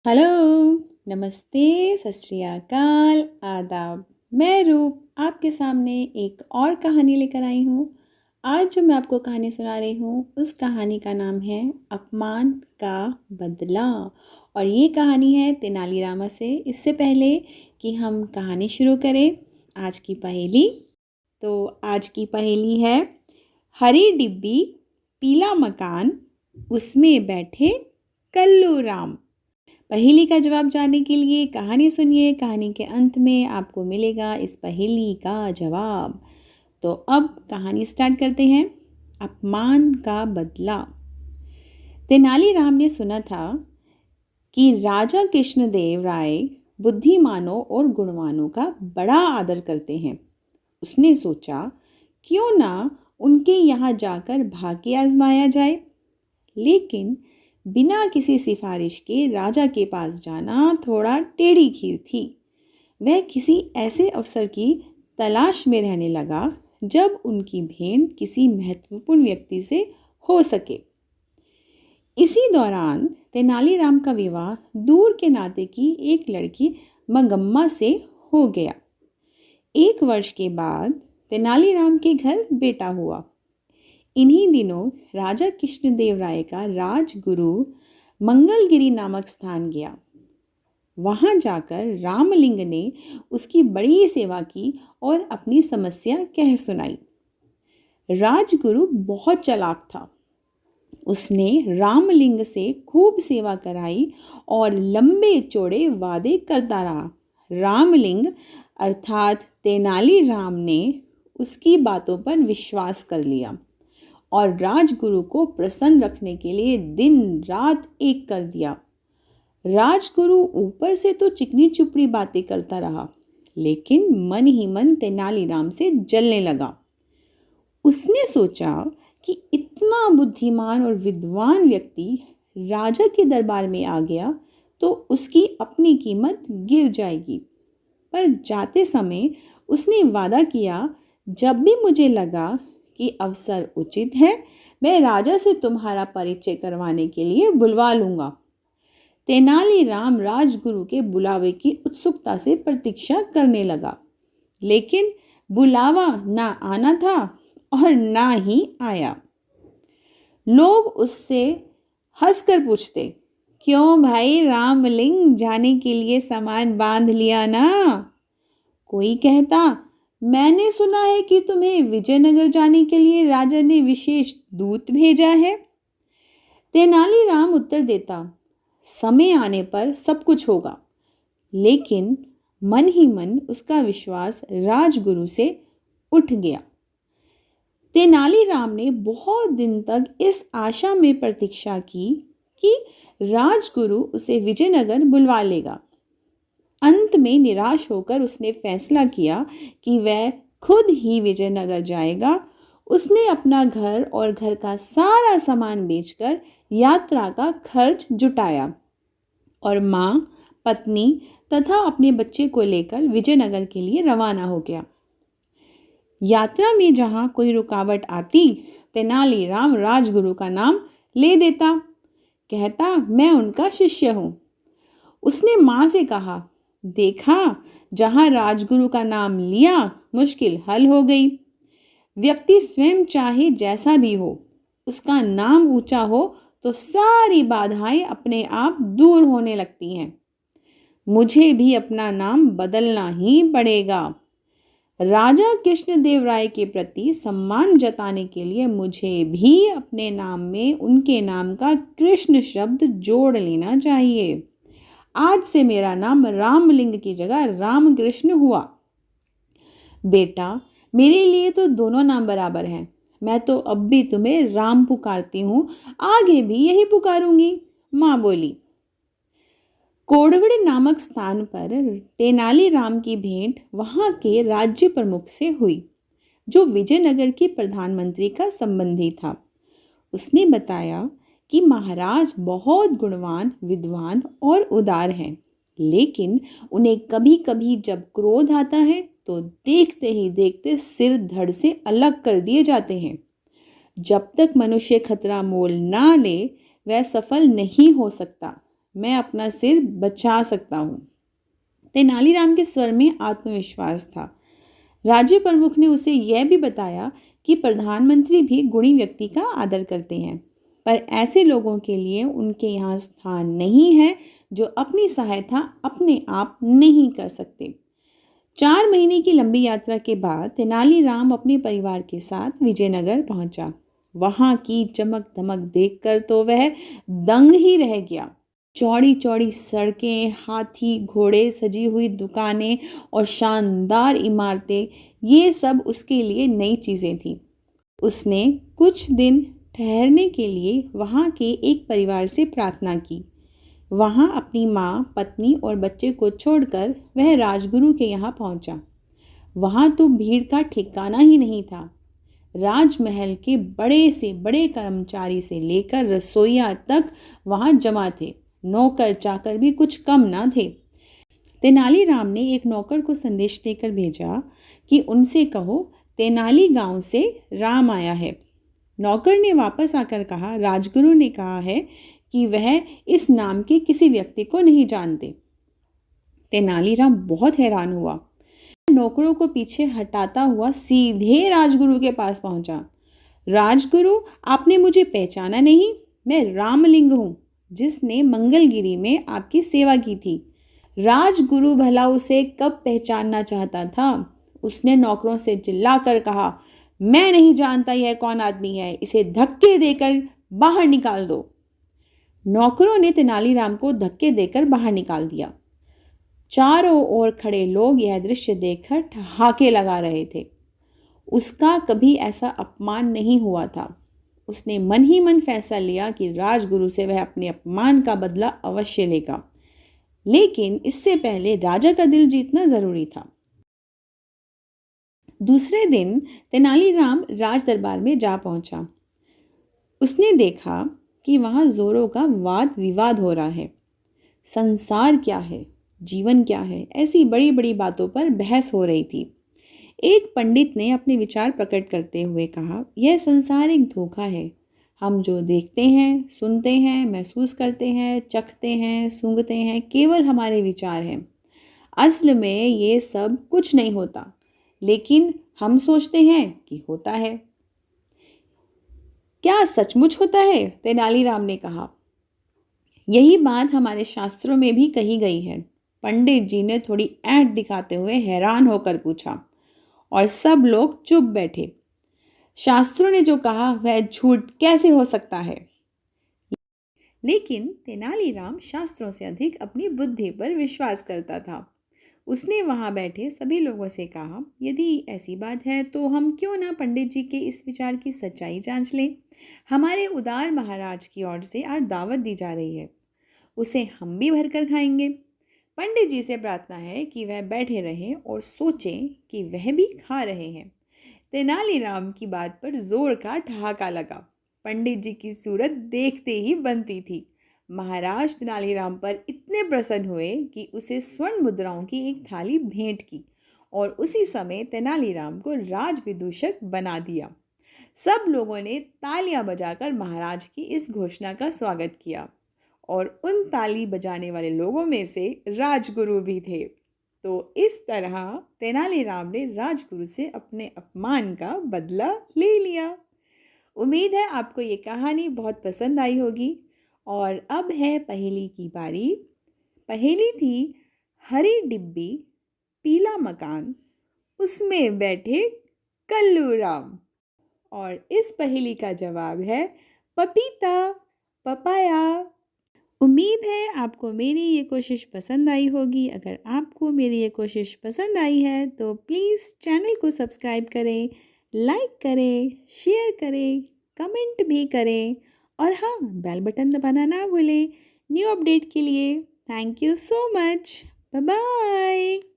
Hello, नमस्ते, सत श्री अकाल, आदाब। मैं रूप आपके सामने एक और कहानी लेकर आई हूँ। आज जो मैं आपको कहानी सुना रही हूँ, उस कहानी का नाम है अपमान का बदला। और ये कहानी है तेनालीरामा से। इससे पहले कि हम कहानी शुरू करें, आज की पहेली। तो आज की पहेली है, हरी डिब्बी, पीला मकान, उसमें बैठे कल्लू राम। पहेली का जवाब जानने के लिए कहानी सुनिए। कहानी के अंत में आपको मिलेगा इस पहेली का जवाब। तो अब कहानी स्टार्ट करते हैं। अपमान का बदला। तेनालीराम ने सुना था कि राजा कृष्णदेव राय बुद्धिमानों और गुणवानों का बड़ा आदर करते हैं। उसने सोचा, क्यों ना उनके यहाँ जाकर भाग्य आजमाया जाए। लेकिन बिना किसी सिफारिश के राजा के पास जाना थोड़ा टेढ़ी खीर थी। वह किसी ऐसे अवसर की तलाश में रहने लगा जब उनकी भेंट किसी महत्वपूर्ण व्यक्ति से हो सके। इसी दौरान तेनालीराम का विवाह दूर के नाते की एक लड़की मंगम्मा से हो गया। 1 वर्ष के बाद तेनालीराम के घर बेटा हुआ। इन्हीं दिनों राजा कृष्णदेव राय का राजगुरु मंगलगिरी नामक स्थान गया। वहां जाकर रामलिंग ने उसकी बड़ी सेवा की और अपनी समस्या कह सुनाई। राजगुरु बहुत चालाक था। उसने रामलिंग से खूब सेवा कराई और लंबे चौड़े वादे करता रहा। रामलिंग अर्थात तेनालीराम ने उसकी बातों पर विश्वास कर लिया और राजगुरु को प्रसन्न रखने के लिए दिन रात एक कर दिया। राजगुरु ऊपर से तो चिकनी चुपड़ी बातें करता रहा, लेकिन मन ही मन तेनालीराम से जलने लगा। उसने सोचा कि इतना बुद्धिमान और विद्वान व्यक्ति राजा के दरबार में आ गया तो उसकी अपनी कीमत गिर जाएगी। पर जाते समय उसने वादा किया, जब भी मुझे लगा कि अवसर उचित है, मैं राजा से तुम्हारा परिचय करवाने के लिए बुलवा लूंगा। तेनालीराम राजगुरु के बुलावे की उत्सुकता से प्रतीक्षा करने लगा, लेकिन बुलावा ना आना था और ना ही आया। लोग उससे हंसकर पूछते, क्यों भाई रामलिंग, जाने के लिए सामान बांध लिया ना? कोई कहता, मैंने सुना है कि तुम्हें विजयनगर जाने के लिए राजा ने विशेष दूत भेजा है। तेनालीराम उत्तर देता, समय आने पर सब कुछ होगा। लेकिन मन ही मन उसका विश्वास राजगुरु से उठ गया। तेनालीराम ने बहुत दिन तक इस आशा में प्रतीक्षा की कि राजगुरु उसे विजयनगर बुलवा लेगा। अंत में निराश होकर उसने फैसला किया कि वह खुद ही विजयनगर जाएगा। उसने अपना घर और घर का सारा सामान बेचकर यात्रा का खर्च जुटाया और माँ, पत्नी तथा अपने बच्चे को लेकर विजयनगर के लिए रवाना हो गया। यात्रा में जहाँ कोई रुकावट आती, तेनालीराम राजगुरु का नाम ले देता। कहता, मैं उनका शिष्य हूँ। उसने माँ से कहा, देखा, जहाँ राजगुरु का नाम लिया, मुश्किल हल हो गई। व्यक्ति स्वयं चाहे जैसा भी हो, उसका नाम ऊंचा हो तो सारी बाधाएं अपने आप दूर होने लगती हैं। मुझे भी अपना नाम बदलना ही पड़ेगा। राजा कृष्णदेव राय के प्रति सम्मान जताने के लिए मुझे भी अपने नाम में उनके नाम का कृष्ण शब्द जोड़ लेना चाहिए। आज से मेरा नाम रामलिंग की जगह रामकृष्ण हुआ। बेटा, मेरे लिए तो दोनों नाम बराबर हैं। मैं तो अब भी तुम्हें राम पुकारती हूँ, आगे भी यही पुकारूंगी, माँ बोली। कोडवड़ नामक स्थान पर तेनालीराम की भेंट वहां के राज्य प्रमुख से हुई, जो विजयनगर के प्रधानमंत्री का संबंधी था। उसने बताया कि महाराज बहुत गुणवान, विद्वान और उदार हैं, लेकिन उन्हें कभी कभी जब क्रोध आता है तो देखते ही देखते सिर धड़ से अलग कर दिए जाते हैं। जब तक मनुष्य खतरा मोल ना ले, वह सफल नहीं हो सकता। मैं अपना सिर बचा सकता हूँ। तेनालीराम के स्वर में आत्मविश्वास था। राज्य प्रमुख ने उसे यह भी बताया कि प्रधानमंत्री भी गुणी व्यक्ति का आदर करते हैं, पर ऐसे लोगों के लिए उनके यहाँ स्थान नहीं है जो अपनी सहायता अपने आप नहीं कर सकते। 4 महीने की लंबी यात्रा के बाद तेनालीराम अपने परिवार के साथ विजयनगर पहुंचा। वहां की चमक दमक देखकर तो वह दंग ही रह गया। चौड़ी चौड़ी सड़कें, हाथी घोड़े, सजी हुई दुकानें और शानदार इमारतें, ये सब उसके लिए नई चीज़ें थीं। उसने कुछ दिन ठहरने के लिए वहाँ के एक परिवार से प्रार्थना की। वहाँ अपनी माँ, पत्नी और बच्चे को छोड़कर वह राजगुरु के यहाँ पहुँचा। वहाँ तो भीड़ का ठिकाना ही नहीं था। राजमहल के बड़े से बड़े कर्मचारी से लेकर रसोइया तक वहाँ जमा थे। नौकर चाकर भी कुछ कम ना थे। तेनालीराम ने एक नौकर को संदेश देकर भेजा कि उनसे कहो तेनाली गांव से राम आया है। नौकर ने वापस आकर कहा, राजगुरु ने कहा है कि वह इस नाम के किसी व्यक्ति को नहीं जानते। तेनालीराम बहुत हैरान हुआ। नौकरों को पीछे हटाता हुआ सीधे राजगुरु के पास पहुंचा। राजगुरु, आपने मुझे पहचाना नहीं? मैं रामलिंग हूँ, जिसने मंगलगिरी में आपकी सेवा की थी। राजगुरु भला उसे कब पहचानना चाहता था। उसने नौकरों से चिल्लाकर कहा, मैं नहीं जानता यह कौन आदमी है, इसे धक्के देकर बाहर निकाल दो। नौकरों ने तेनालीराम को धक्के देकर बाहर निकाल दिया। चारों ओर खड़े लोग यह दृश्य देखकर ठहाके लगा रहे थे। उसका कभी ऐसा अपमान नहीं हुआ था। उसने मन ही मन फैसला लिया कि राजगुरु से वह अपने अपमान का बदला अवश्य लेगा, लेकिन इससे पहले राजा का दिल जीतना जरूरी था। दूसरे दिन तेनालीराम राज दरबार में जा पहुंचा। उसने देखा कि वहां जोरों का वाद विवाद हो रहा है। संसार क्या है, जीवन क्या है, ऐसी बड़ी बड़ी बातों पर बहस हो रही थी। एक पंडित ने अपने विचार प्रकट करते हुए कहा, यह संसार एक धोखा है। हम जो देखते हैं, सुनते हैं, महसूस करते हैं, चखते हैं, सूंघते हैं, केवल हमारे विचार हैं। असल में ये सब कुछ नहीं होता, लेकिन हम सोचते हैं कि होता है। क्या सचमुच होता है? तेनालीराम ने कहा। यही बात हमारे शास्त्रों में भी कही गई है। पंडित जी ने थोड़ी ऐंठ दिखाते हुए हैरान होकर पूछा, और सब लोग चुप बैठे। शास्त्रों ने जो कहा वह झूठ कैसे हो सकता है? लेकिन तेनालीराम शास्त्रों से अधिक अपनी बुद्धि पर विश्वास करता था। उसने वहां बैठे सभी लोगों से कहा, यदि ऐसी बात है तो हम क्यों ना पंडित जी के इस विचार की सच्चाई जांच लें। हमारे उदार महाराज की ओर से आज दावत दी जा रही है, उसे हम भी भरकर खाएंगे। पंडित जी से प्रार्थना है कि वह बैठे रहें और सोचें कि वह भी खा रहे हैं। तेनालीराम की बात पर जोर का ठहाका लगा। पंडित जी की सूरत देखते ही बनती थी। महाराज तेनालीराम पर इतने प्रसन्न हुए कि उसे स्वर्ण मुद्राओं की एक थाली भेंट की और उसी समय तेनालीराम को राजविदूषक बना दिया। सब लोगों ने तालियां बजाकर महाराज की इस घोषणा का स्वागत किया और उन ताली बजाने वाले लोगों में से राजगुरु भी थे। तो इस तरह तेनालीराम ने राजगुरु से अपने अपमान का बदला ले लिया। उम्मीद है आपको ये कहानी बहुत पसंद आई होगी। और अब है पहेली की बारी। पहेली थी, हरी डिब्बी पीला मकान, उसमें बैठे कल्लू राम। और इस पहेली का जवाब है पपीता, पपाया। उम्मीद है आपको मेरी ये कोशिश पसंद आई होगी। अगर आपको मेरी ये कोशिश पसंद आई है तो प्लीज़ चैनल को सब्सक्राइब करें, लाइक करें, शेयर करें, कमेंट भी करें और हाँ, बेल बटन दबाना ना भूलें न्यू अपडेट के लिए। Thank you so much. Bye bye.